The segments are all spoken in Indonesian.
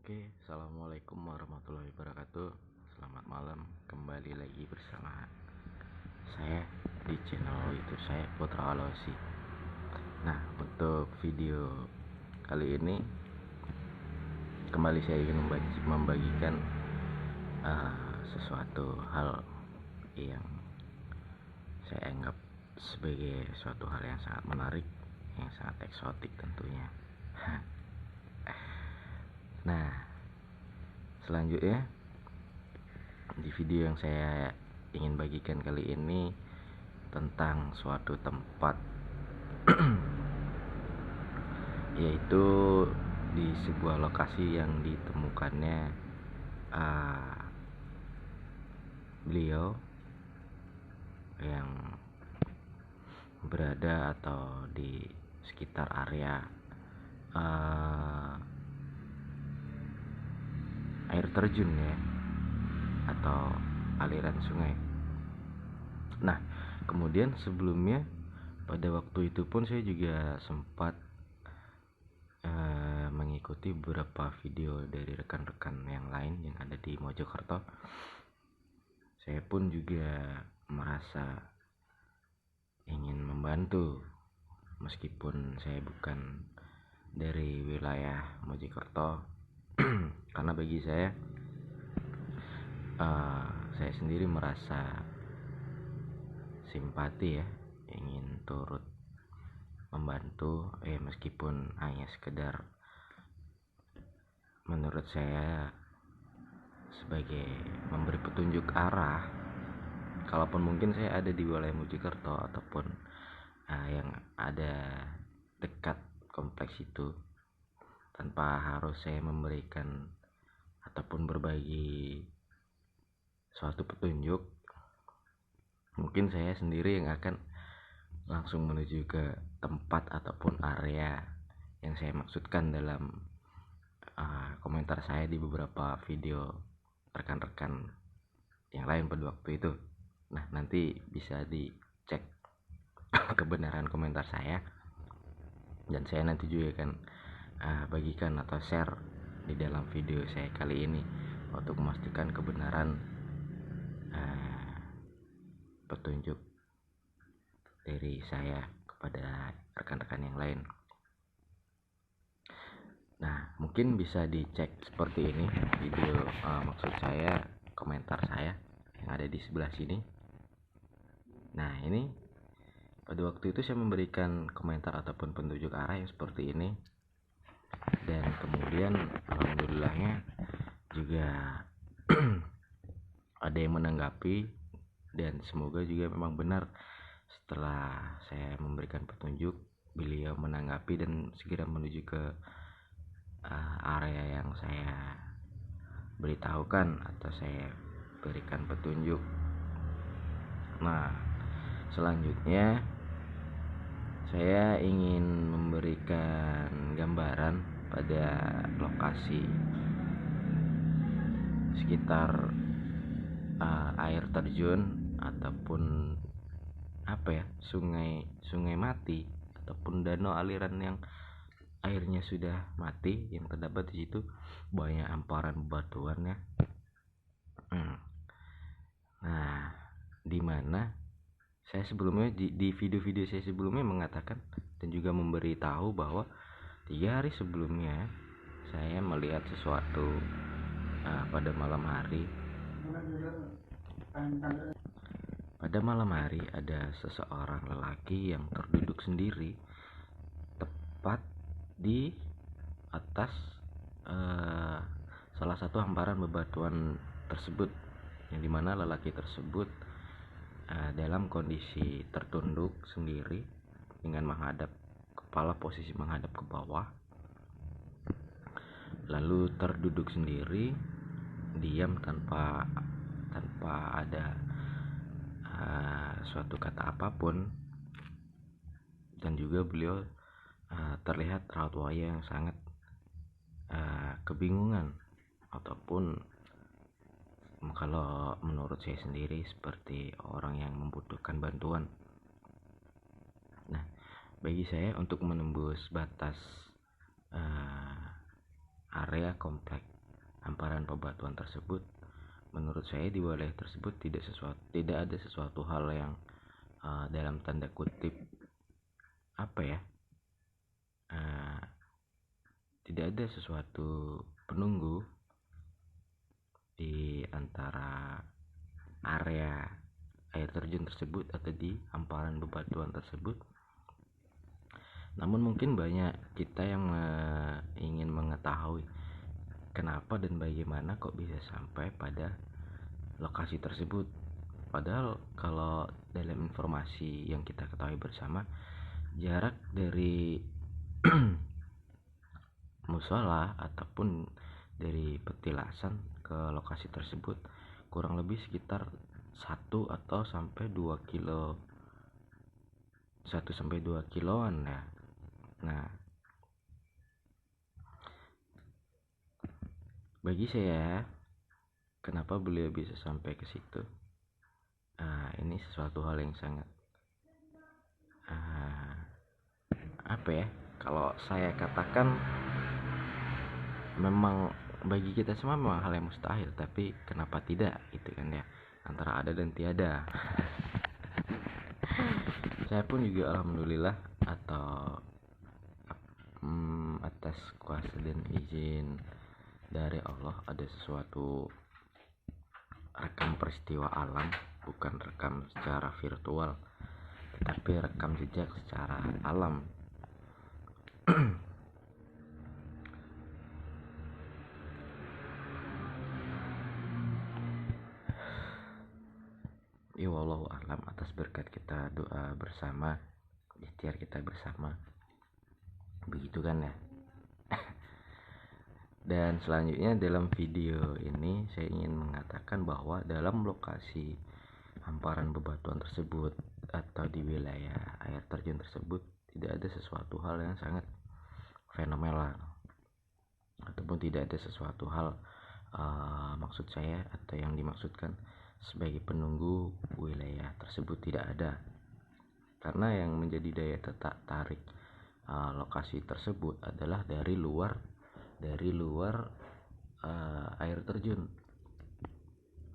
Oke, assalamualaikum warahmatullahi wabarakatuh. Selamat malam, kembali lagi bersama saya di channel YouTube saya, Putra Alosi. Nah, untuk video kali ini kembali saya ingin membagikan sesuatu hal yang saya anggap sebagai suatu hal yang sangat menarik, yang sangat eksotik tentunya. Nah, selanjutnya di video yang saya ingin bagikan kali ini tentang suatu tempat yaitu di sebuah lokasi yang ditemukannya beliau yang berada atau di sekitar area air terjun ya, atau aliran sungai. Nah, kemudian sebelumnya pada waktu itu pun saya juga sempat mengikuti beberapa video dari rekan-rekan yang lain yang ada di Mojokerto. Saya pun juga merasa ingin membantu meskipun saya bukan dari wilayah Mojokerto. Karena bagi saya sendiri merasa simpati ya, ingin turut membantu meskipun hanya sekedar menurut saya sebagai memberi petunjuk arah. Kalaupun mungkin saya ada di wilayah Mojokerto ataupun yang ada dekat kompleks itu, tanpa harus saya memberikan ataupun berbagi suatu petunjuk, mungkin saya sendiri yang akan langsung menuju ke tempat ataupun area yang saya maksudkan dalam komentar saya di beberapa video rekan-rekan yang lain pada waktu itu. Nah, nanti bisa dicek kebenaran komentar saya, dan saya nanti juga akan bagikan atau share di dalam video saya kali ini untuk memastikan kebenaran petunjuk dari saya kepada rekan-rekan yang lain. Nah, mungkin bisa dicek seperti ini video, maksud saya komentar saya yang ada di sebelah sini. Nah, ini pada waktu itu saya memberikan komentar ataupun petunjuk arah yang seperti ini, dan kemudian alhamdulillahnya juga ada yang menanggapi, dan semoga juga memang benar setelah saya memberikan petunjuk beliau menanggapi dan segera menuju ke area yang saya beritahukan atau saya berikan petunjuk. Nah, selanjutnya saya ingin memberikan gambaran pada lokasi sekitar air terjun ataupun sungai mati ataupun danau aliran yang airnya sudah mati yang terdapat di situ. Banyak hamparan bebatuan ya. Nah, di mana saya sebelumnya di video-video saya sebelumnya mengatakan dan juga memberitahu bahwa 3 hari sebelumnya saya melihat sesuatu pada malam hari. Pada malam hari ada seseorang lelaki yang terduduk sendiri tepat di atas salah satu hamparan bebatuan tersebut, yang dimana lelaki tersebut dalam kondisi tertunduk sendiri dengan menghadap kepala, posisi menghadap ke bawah, lalu terduduk sendiri diam tanpa ada suatu kata apapun, dan juga beliau terlihat raut wajah yang sangat kebingungan, ataupun kalau menurut saya sendiri seperti orang yang membutuhkan bantuan. Nah, bagi saya untuk menembus batas area komplek hamparan bebatuan tersebut, menurut saya di wilayah tersebut tidak ada sesuatu hal yang dalam tanda kutip tidak ada sesuatu penunggu di antara area air terjun tersebut atau di hamparan bebatuan tersebut. Namun mungkin banyak kita yang ingin mengetahui kenapa dan bagaimana kok bisa sampai pada lokasi tersebut. Padahal kalau dalam informasi yang kita ketahui bersama, jarak dari musola ataupun dari petilasan ke lokasi tersebut kurang lebih sekitar 1 atau sampai 2 kilo 1 sampai 2 kiloan ya. Nah, bagi saya kenapa beliau bisa sampai ke situ, ini sesuatu hal yang sangat kalau saya katakan memang bagi kita semua memang hal yang mustahil, tapi kenapa tidak gitu kan ya, antara ada dan tiada. Saya pun juga alhamdulillah atau atas kuasa dan izin dari Allah ada sesuatu rekam peristiwa alam, bukan rekam secara virtual tetapi rekam jejak secara alam. Ya wallahu alam, atas berkat kita doa bersama, ikhtiar kita bersama, begitu kan ya. Dan selanjutnya dalam video ini saya ingin mengatakan bahwa dalam lokasi hamparan bebatuan tersebut atau di wilayah air terjun tersebut tidak ada sesuatu hal yang sangat fenomenal ataupun tidak ada sesuatu hal maksud saya atau yang dimaksudkan sebagai penunggu wilayah tersebut tidak ada, karena yang menjadi daya tarik lokasi tersebut adalah dari luar air terjun,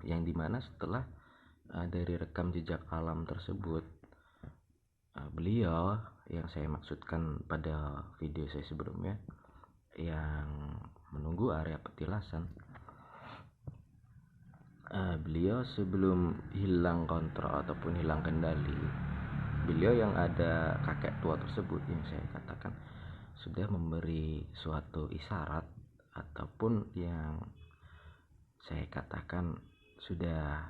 yang dimana setelah dari rekam jejak alam tersebut, beliau yang saya maksudkan pada video saya sebelumnya yang menunggu area petilasan, beliau sebelum hilang kontrol ataupun hilang kendali, beliau yang ada kakek tua tersebut yang saya katakan sudah memberi suatu isyarat ataupun yang saya katakan sudah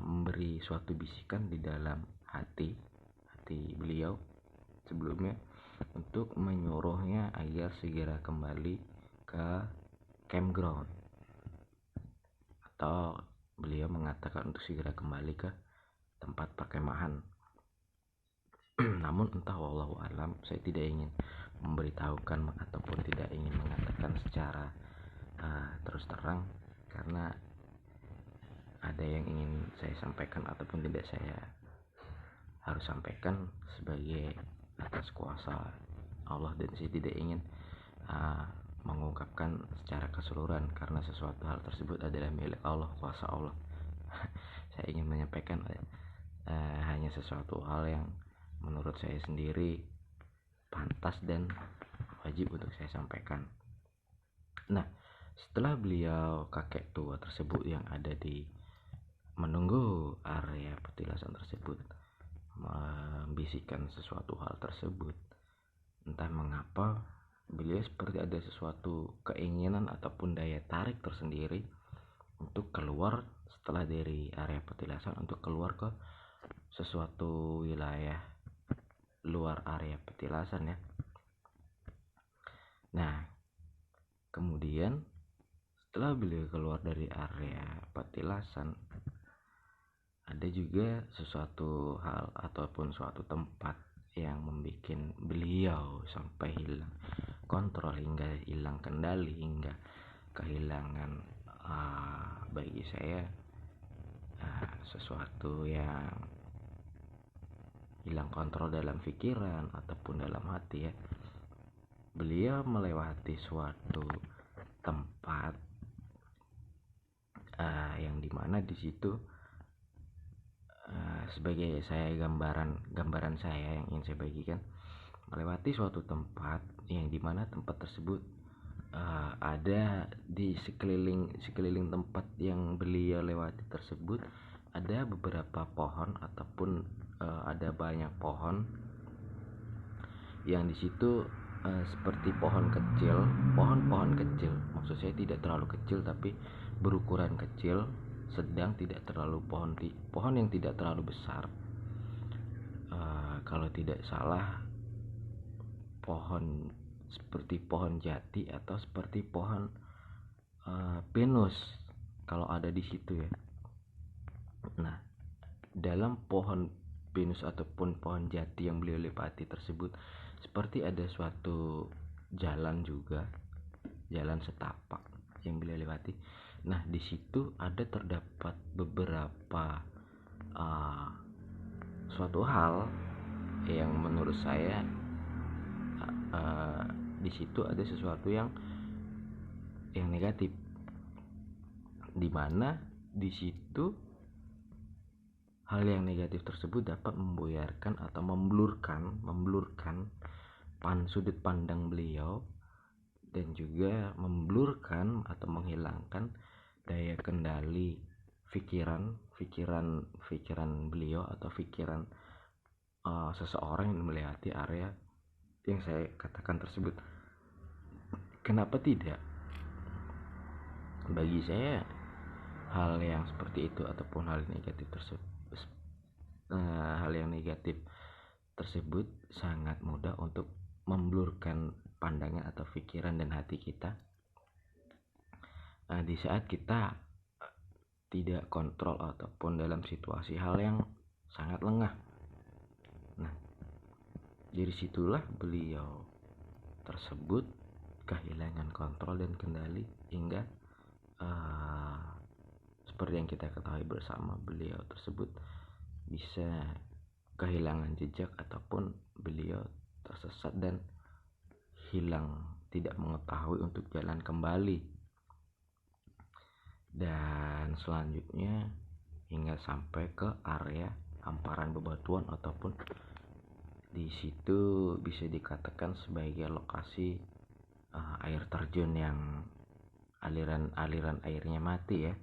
memberi suatu bisikan di dalam hati beliau sebelumnya untuk menyuruhnya agar segera kembali ke campground, atau beliau mengatakan untuk segera kembali ke tempat perkemahan. Namun entah wallahu alam, saya tidak ingin memberitahukan ataupun tidak ingin mengatakan secara terus terang, karena ada yang ingin saya sampaikan ataupun tidak saya harus sampaikan sebagai atas kuasa Allah, dan saya tidak ingin mengungkapkan secara keseluruhan karena sesuatu hal tersebut adalah milik Allah, kuasa Allah. Saya ingin menyampaikan hanya sesuatu hal yang menurut saya sendiri pantas dan wajib untuk saya sampaikan. Nah, setelah beliau kakek tua tersebut yang ada di menunggu area petilasan tersebut membisikkan sesuatu hal tersebut, entah mengapa beliau seperti ada sesuatu keinginan ataupun daya tarik tersendiri untuk keluar setelah dari area petilasan, untuk keluar ke sesuatu wilayah luar area petilasan ya. Nah, kemudian setelah beliau keluar dari area petilasan, ada juga sesuatu hal ataupun suatu tempat yang membuat beliau sampai hilang kontrol, hingga hilang kendali, hingga kehilangan bagi saya sesuatu yang hilang kontrol dalam pikiran ataupun dalam hati ya. Beliau melewati suatu tempat yang dimana di situ sebagai saya gambaran saya yang ingin saya bagikan, melewati suatu tempat yang dimana tempat tersebut ada di sekeliling tempat yang beliau lewati tersebut ada beberapa pohon ataupun ada banyak pohon yang di situ seperti pohon kecil, pohon kecil. Maksud saya tidak terlalu kecil tapi berukuran kecil, sedang, tidak terlalu pohon yang tidak terlalu besar. Kalau tidak salah pohon seperti pohon jati atau seperti pohon pinus kalau ada di situ ya. Nah, dalam pohon pinus ataupun pohon jati yang beliau lewati tersebut seperti ada suatu jalan juga, jalan setapak yang beliau lewati. Nah, di situ ada terdapat beberapa suatu hal yang menurut saya di situ ada sesuatu yang negatif, di mana di situ hal yang negatif tersebut dapat membuyarkan atau memblurkan sudut pandang beliau, dan juga memblurkan atau menghilangkan daya kendali pikiran beliau atau pikiran seseorang yang melewati area yang saya katakan tersebut. Kenapa tidak? Bagi saya hal yang seperti itu ataupun hal yang negatif tersebut sangat mudah untuk memblurkan pandangan atau pikiran dan hati kita di saat kita tidak kontrol ataupun dalam situasi hal yang sangat lengah. Nah, dari situlah beliau tersebut kehilangan kontrol dan kendali hingga seperti yang kita ketahui bersama, beliau tersebut bisa kehilangan jejak ataupun beliau tersesat dan hilang, tidak mengetahui untuk jalan kembali. Dan selanjutnya hingga sampai ke area hamparan bebatuan ataupun di situ bisa dikatakan sebagai lokasi air terjun yang aliran airnya mati ya.